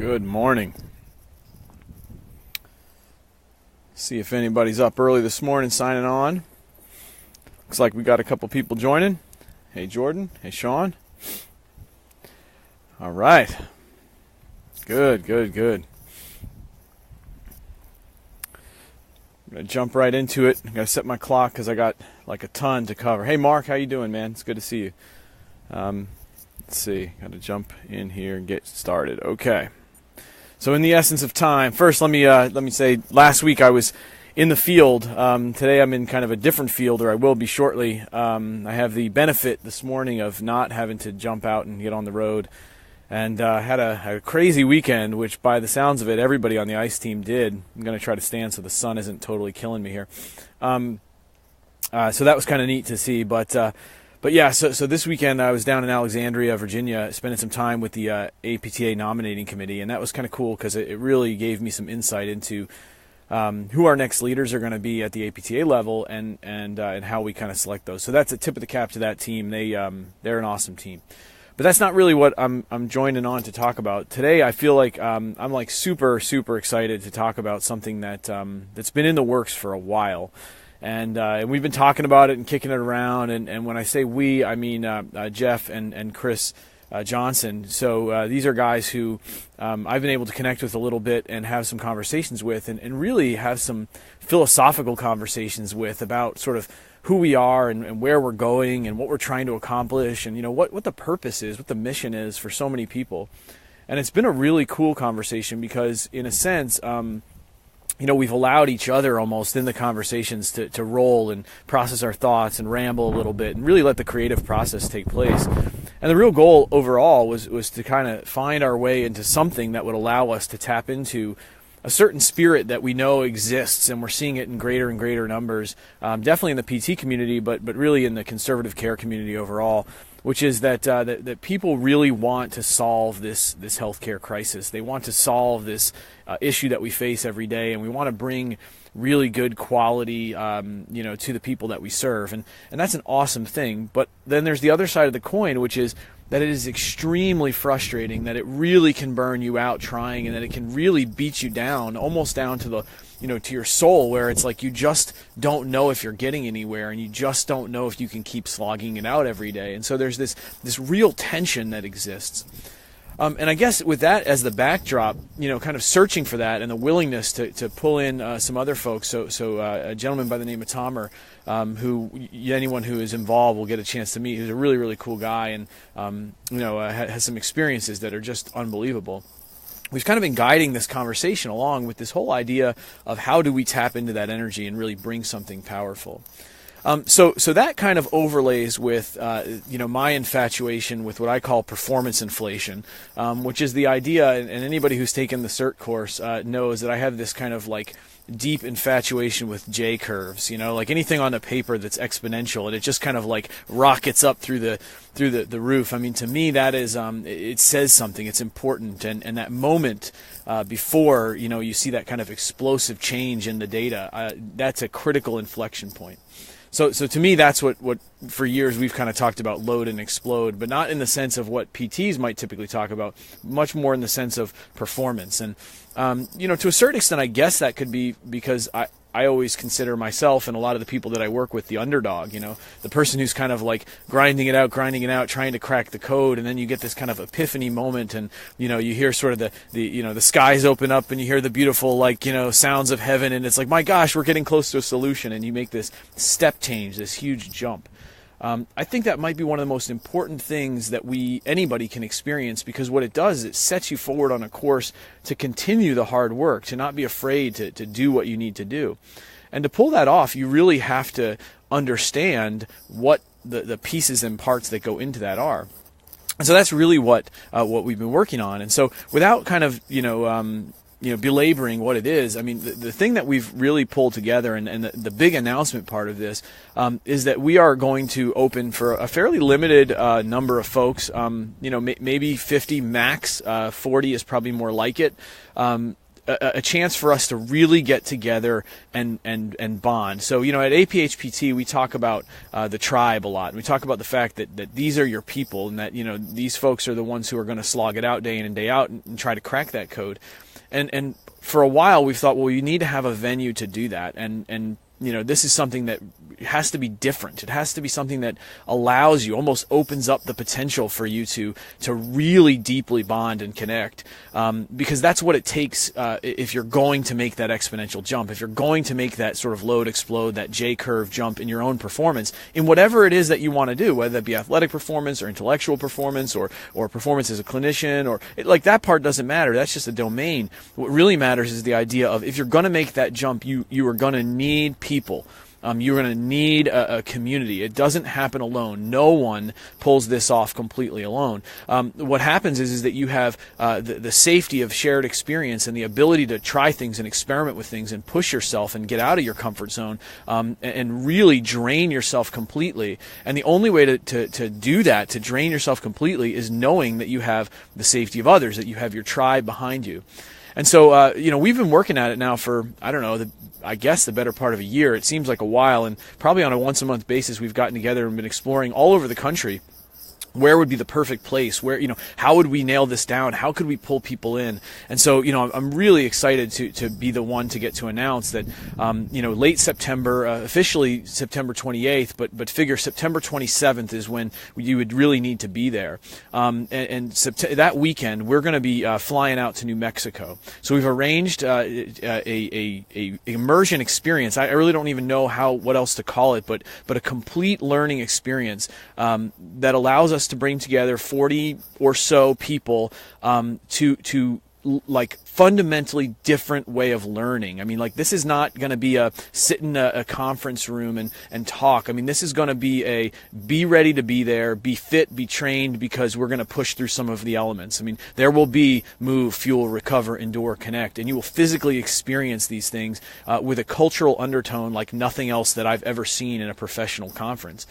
Good morning. See if anybody's up early this morning signing on. Looks like we got a couple people joining. Hey Jordan, hey Sean. All right. Good. I'm going to jump right into it. I'm going to set my clock because I got like a ton to cover. Hey Mark, how you doing, man? It's good to see you. Let's see. Got to jump in here and get started. Okay. So in the essence of time, first let me say last week I was in the field. Today I'm in kind of a different field, or I will be shortly. I have the benefit this morning of not having to jump out and get on the road. And had a crazy weekend, which by the sounds of it, everybody on the ice team did. I'm going to try to stand so the sun isn't totally killing me here. So that was kind of neat to see. But yeah, so this weekend I was down in Alexandria, Virginia, spending some time with the APTA nominating committee, and that was kind of cool because it really gave me some insight into who our next leaders are going to be at the APTA level and how we kind of select those. So that's a tip of the cap to that team. They're an awesome team. But that's not really what I'm joining on to talk about today. I feel like I'm like super excited to talk about something that's been in the works for a while, and we've been talking about it and kicking it around. And when I say we, I mean Jeff and Chris Johnson. So these are guys who I've been able to connect with a little bit and have some conversations with, and really have some philosophical conversations with about sort of who we are and where we're going and what we're trying to accomplish, and what the purpose is, what the mission is for so many people. And it's been a really cool conversation because in a sense, we've allowed each other almost in the conversations to roll and process our thoughts and ramble a little bit and really let the creative process take place. And the real goal overall was to kind of find our way into something that would allow us to tap into a certain spirit that we know exists, and we're seeing it in greater and greater numbers, definitely in the PT community, but really in the conservative care community overall, which is that people really want to solve this healthcare crisis. They want to solve this issue that we face every day, and we want to bring really good quality, to the people that we serve, and that's an awesome thing. But then there's the other side of the coin, which is that it is extremely frustrating, that it really can burn you out trying, and that it can really beat you down, almost down to to your soul, where it's like you just don't know if you're getting anywhere, and you just don't know if you can keep slogging it out every day. And so there's this real tension that exists. And I guess with that as the backdrop, kind of searching for that and the willingness to pull in some other folks. So a gentleman by the name of Tomer, who anyone who is involved will get a chance to meet. He's a really, really cool guy, and has some experiences that are just unbelievable. We've kind of been guiding this conversation along with this whole idea of how do we tap into that energy and really bring something powerful. So that kind of overlays with my infatuation with what I call performance inflation, which is the idea, and anybody who's taken the CERT course knows that I have this kind of like deep infatuation with J curves, like anything on the paper that's exponential, and it just kind of like rockets up through the roof. I mean, to me that is it says something, it's important, and that moment before you see that kind of explosive change in the data, that's a critical inflection point. So to me, that's what for years we've kind of talked about load and explode, but not in the sense of what PTs might typically talk about, much more in the sense of performance. And, to a certain extent, I guess that could be because I always consider myself and a lot of the people that I work with the underdog, the person who's kind of like grinding it out, trying to crack the code, and then you get this kind of epiphany moment, and you hear sort of the skies open up, and you hear the beautiful sounds of heaven, and it's like, my gosh, we're getting close to a solution, and you make this step change, this huge jump. I think that might be one of the most important things that anybody can experience, because what it does is it sets you forward on a course to continue the hard work, to not be afraid to do what you need to do. And to pull that off, you really have to understand what the pieces and parts that go into that are. And so that's really what we've been working on. And so without kind of, belaboring what it is, I mean, the thing that we've really pulled together, and the big announcement part of this is that we are going to open for a fairly limited number of folks, maybe 50 max, 40 is probably more like it, a chance for us to really get together and bond. So, at APHPT, we talk about the tribe a lot. We talk about the fact that these are your people, and that, these folks are the ones who are going to slog it out day in and day out and try to crack that code. And for a while, we've thought, well, you need to have a venue to do that. And this is something that has to be different. It has to be something that allows you, almost opens up the potential for you to really deeply bond and connect, because that's what it takes if you're going to make that exponential jump, if you're going to make that sort of load explode, that J-curve jump in your own performance, in whatever it is that you want to do, whether that be athletic performance or intellectual performance or performance as a clinician, or that part doesn't matter. That's just a domain. What really matters is the idea of, if you're going to make that jump, you are going to need people. You're going to need a community. It doesn't happen alone. No one pulls this off completely alone. What happens is that you have the safety of shared experience and the ability to try things and experiment with things and push yourself and get out of your comfort zone, and really drain yourself completely. And the only way to do that, to drain yourself completely, is knowing that you have the safety of others, that you have your tribe behind you. And so, we've been working at it now for, I guess the better part of a year. It seems like a while, and probably on a once-a-month basis we've gotten together and been exploring all over the country where would be the perfect place, where, how would we nail this down, how could we pull people in. And so, I'm really excited to be the one to get to announce that, late September, officially September 28th, but figure September 27th is when you would really need to be there. That weekend we're going to be flying out to New Mexico. So we've arranged a immersion experience. I really don't even know what else to call it, but a complete learning experience that allows us to bring together 40 or so people to fundamentally different way of learning. This is not going to be a sit in a conference room and talk. This is going to be be ready to be there, be fit, be trained, because we're going to push through some of the elements. There will be move, fuel, recover, endure, connect, and you will physically experience these things with a cultural undertone like nothing else that I've ever seen in a professional conference.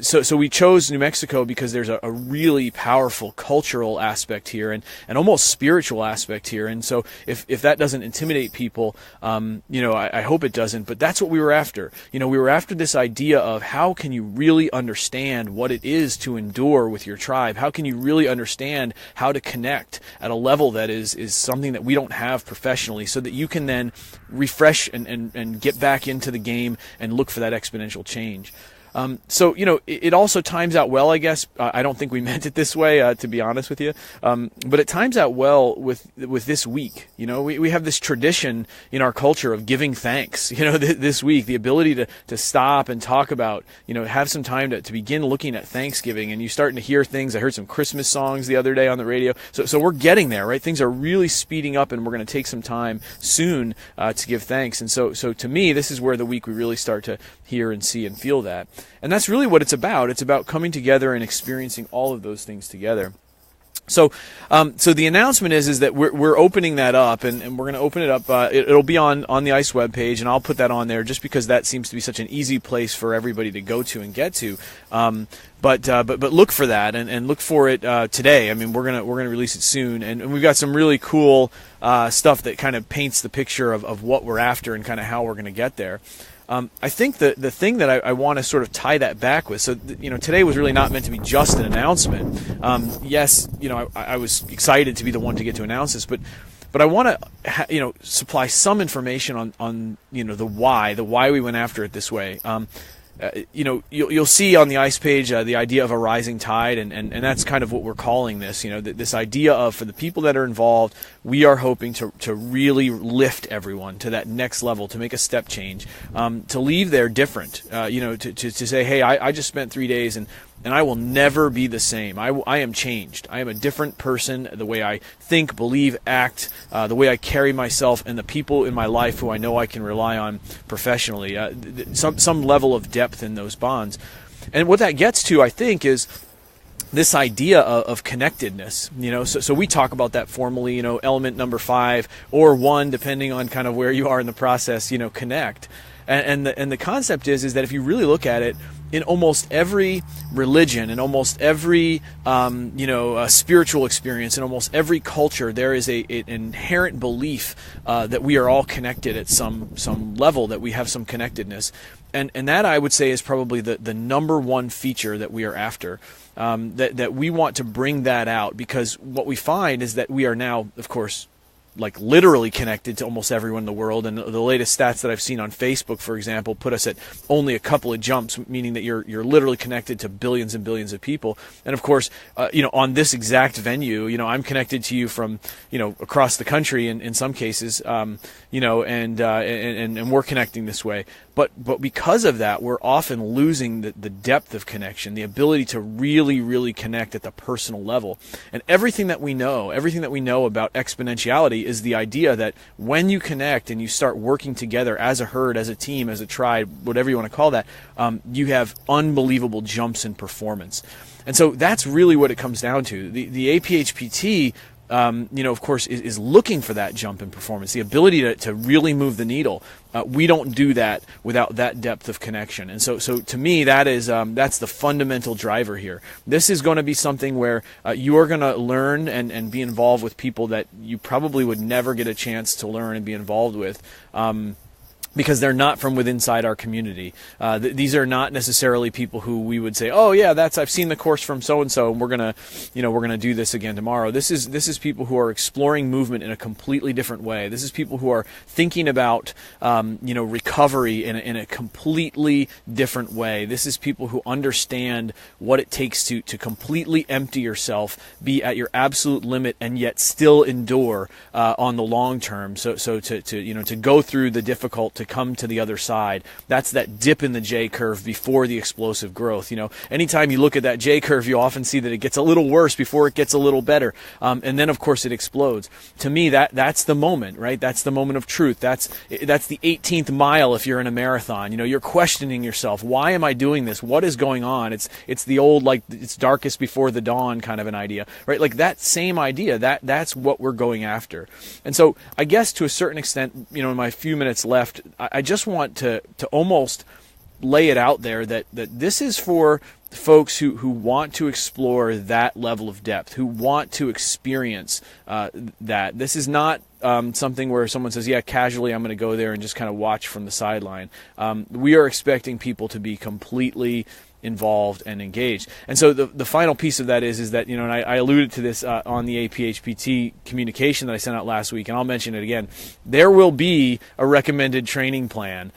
So we chose New Mexico because there's a really powerful cultural aspect here and almost spiritual aspect here. And so if that doesn't intimidate people, I hope it doesn't. But that's what we were after. We were after this idea of, how can you really understand what it is to endure with your tribe? How can you really understand how to connect at a level that is something that we don't have professionally, so that you can then refresh and get back into the game and look for that exponential change. So, it also times out well, I guess. I don't think we meant it this way, to be honest with you. But it times out well with this week. We have this tradition in our culture of giving thanks, this week, the ability to stop and talk about, have some time to begin looking at Thanksgiving, and you're starting to hear things. I heard some Christmas songs the other day on the radio. So we're getting there, right? Things are really speeding up, and we're going to take some time soon to give thanks. And so to me, this is where the week we really start to hear and see and feel that. And that's really what it's about. It's about coming together and experiencing all of those things together. So the announcement is that we're opening that up, and we're going to open it up. It'll be on the ICE webpage, and I'll put that on there just because that seems to be such an easy place for everybody to go to and get to. But look for that and look for it today. We're gonna release it soon, and we've got some really cool stuff that kind of paints the picture of what we're after and kind of how we're going to get there. I think the thing that I want to sort of tie that back with, so today was really not meant to be just an announcement. Yes, I was excited to be the one to get to announce this, but I want to supply some information on the why we went after it this way. You'll see on the ICE page the idea of a rising tide, and that's kind of what we're calling this. This idea of, for the people that are involved, we are hoping to really lift everyone to that next level, to make a step change, to leave there different. To say, hey, I just spent 3 days and I will never be the same. I am changed. I am a different person. The way I think, believe, act, the way I carry myself, and the people in my life who I know I can rely on professionally. Some level of depth in those bonds. And what that gets to, I think, is this idea of connectedness. So we talk about that formally, element number 5 or 1, depending on kind of where you are in the process, connect. And the concept is that if you really look at it, in almost every religion, in almost every spiritual experience, in almost every culture, there is an inherent belief that we are all connected at some level, that we have some connectedness. And that, I would say, is probably the number one feature that we are after, that we want to bring that out, because what we find is that we are now, of course, like literally connected to almost everyone in the world. And the latest stats that I've seen on Facebook, for example, put us at only a couple of jumps, meaning that you're literally connected to billions and billions of people. And of course, on this exact venue, I'm connected to you from, across the country in some cases, and we're connecting this way. But because of that, we're often losing the depth of connection, the ability to really, really connect at the personal level. And everything that we know about exponentiality is the idea that when you connect and you start working together as a herd, as a team, as a tribe, whatever you want to call that, you have unbelievable jumps in performance. And so that's really what it comes down to. The APHPT, of course, is looking for that jump in performance, the ability to really move the needle. We don't do that without that depth of connection. And so to me, that's the fundamental driver here. This is going to be something where you are going to learn and be involved with people that you probably would never get a chance to learn and be involved with. Because they're not from within inside our community. These are not necessarily people who we would say, oh yeah, I've seen the course from so and so, and we're gonna do this again tomorrow. This is people who are exploring movement in a completely different way. This is people who are thinking about recovery in a completely different way. This is people who understand what it takes to completely empty yourself, be at your absolute limit, and yet still endure on the long term. So to go through the difficult, to come to the other side. That's that dip in the J curve before the explosive growth. Anytime you look at that J curve, you often see that it gets a little worse before it gets a little better. And then, of course, it explodes. To me, that's the moment, right? That's the moment of truth. That's the 18th mile if you're in a marathon. You're questioning yourself. Why am I doing this? What is going on? It's the old, like, it's darkest before the dawn kind of an idea, right? Like that same idea, that's what we're going after. And so I guess to a certain extent, in my few minutes left, I just want to almost lay it out there that this is for folks who want to explore that level of depth, who want to experience that. This is not something where someone says, yeah, casually I'm going to go there and just kind of watch from the sideline. We are expecting people to be completely involved and engaged. And so the final piece of that is that, and I alluded to this on the APHPT communication that I sent out last week, and I'll mention it again. There will be a recommended training plan.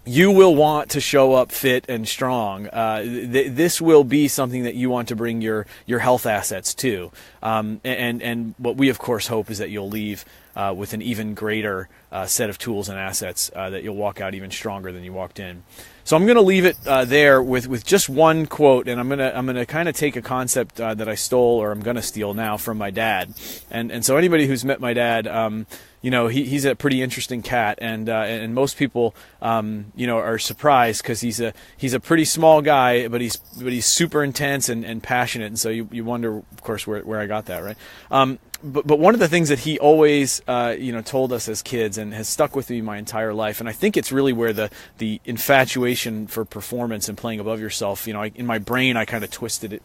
You will want to show up fit and strong. This will be something that you want to bring your health assets to. And what we, of course, hope is that you'll leave with an even greater set of tools and assets, that you'll walk out even stronger than you walked in. So I'm going to leave it there with just one quote, and I'm going to kind of take a concept that I stole, or I'm going to steal now, from my dad. And so anybody who's met my dad, he's a pretty interesting cat, and most people are surprised because he's a pretty small guy, but he's super intense and passionate, and so you wonder, of course, where I got that, right? But one of the things that he always told us as kids, and has stuck with me my entire life, and I think it's really where the infatuation for performance and playing above yourself, in my brain I kind of twisted it.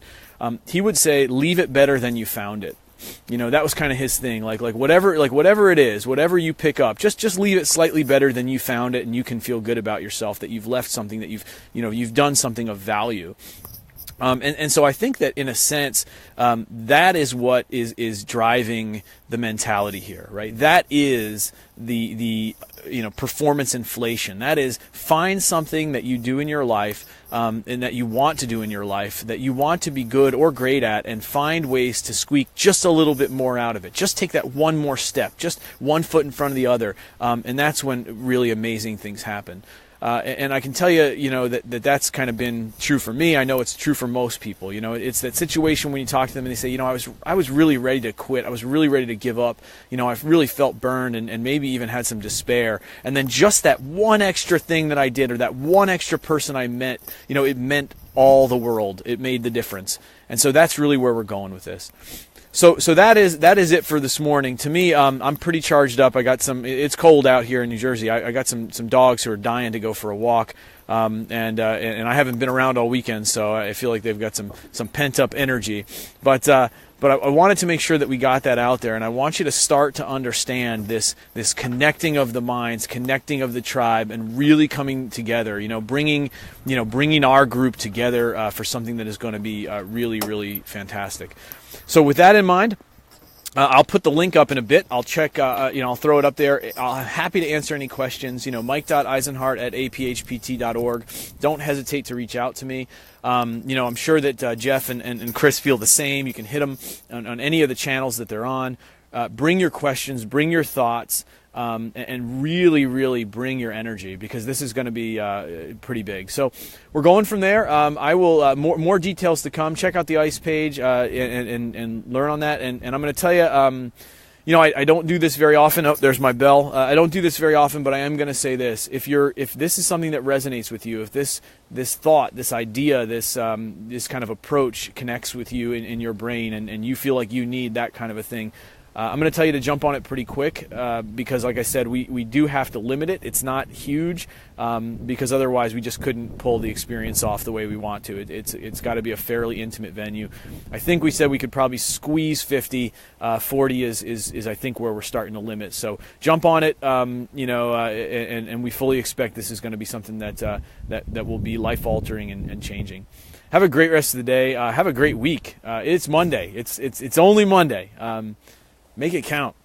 He would say, leave it better than you found it. That was kind of his thing. Like whatever it is, whatever you pick up, just leave it slightly better than you found it, and you can feel good about yourself that you've left something, that you've done something of value. And so I think that in a sense, that is what is driving the mentality here, right? That is the performance inflation. That is, find something that you do in your life, and that you want to do in your life, that you want to be good or great at, and find ways to squeak just a little bit more out of it. Just take that one more step, just one foot in front of the other, and that's when really amazing things happen. And I can tell you, that's kind of been true for me. I know it's true for most people. It's that situation when you talk to them and they say, I was really ready to quit. I was really ready to give up. I've really felt burned and maybe even had some despair. And then just that one extra thing that I did, or that one extra person I met, it meant all the world. It made the difference. And so that's really where we're going with this. So that is it for this morning. To me, I'm pretty charged up. It's cold out here in New Jersey. I got some dogs who are dying to go for a walk. and I haven't been around all weekend, so I feel like they've got some pent up energy. But I wanted to make sure that we got that out there, and I want you to start to understand this connecting of the minds, connecting of the tribe, and really coming together. Bringing our group together for something that is going to be really, really fantastic. So with that in mind, I'll put the link up in a bit. I'll check, I'll throw it up there. I'm happy to answer any questions. Mike.eisenhart@aphpt.org. Don't hesitate to reach out to me. I'm sure that Jeff and Chris feel the same. You can hit them on any of the channels that they're on. Bring your questions, bring your thoughts, and really, really bring your energy, because this is going to be pretty big. So we're going from there. I will more details to come. Check out the ICE page and learn on that. And I'm going to tell you, I don't do this very often. Oh, there's my bell. I don't do this very often, but I am going to say this: if this is something that resonates with you, if this thought, this idea, this kind of approach connects with you in your brain, and you feel like you need that kind of a thing, I'm going to tell you to jump on it pretty quick, because, like I said, we do have to limit it. It's not huge, because otherwise we just couldn't pull the experience off the way we want to. It's got to be a fairly intimate venue. I think we said we could probably squeeze 50. 40 is I think where we're starting to limit. So jump on it, and we fully expect this is going to be something that will be life altering and changing. Have a great rest of the day. Have a great week. It's Monday. It's only Monday. Make it count.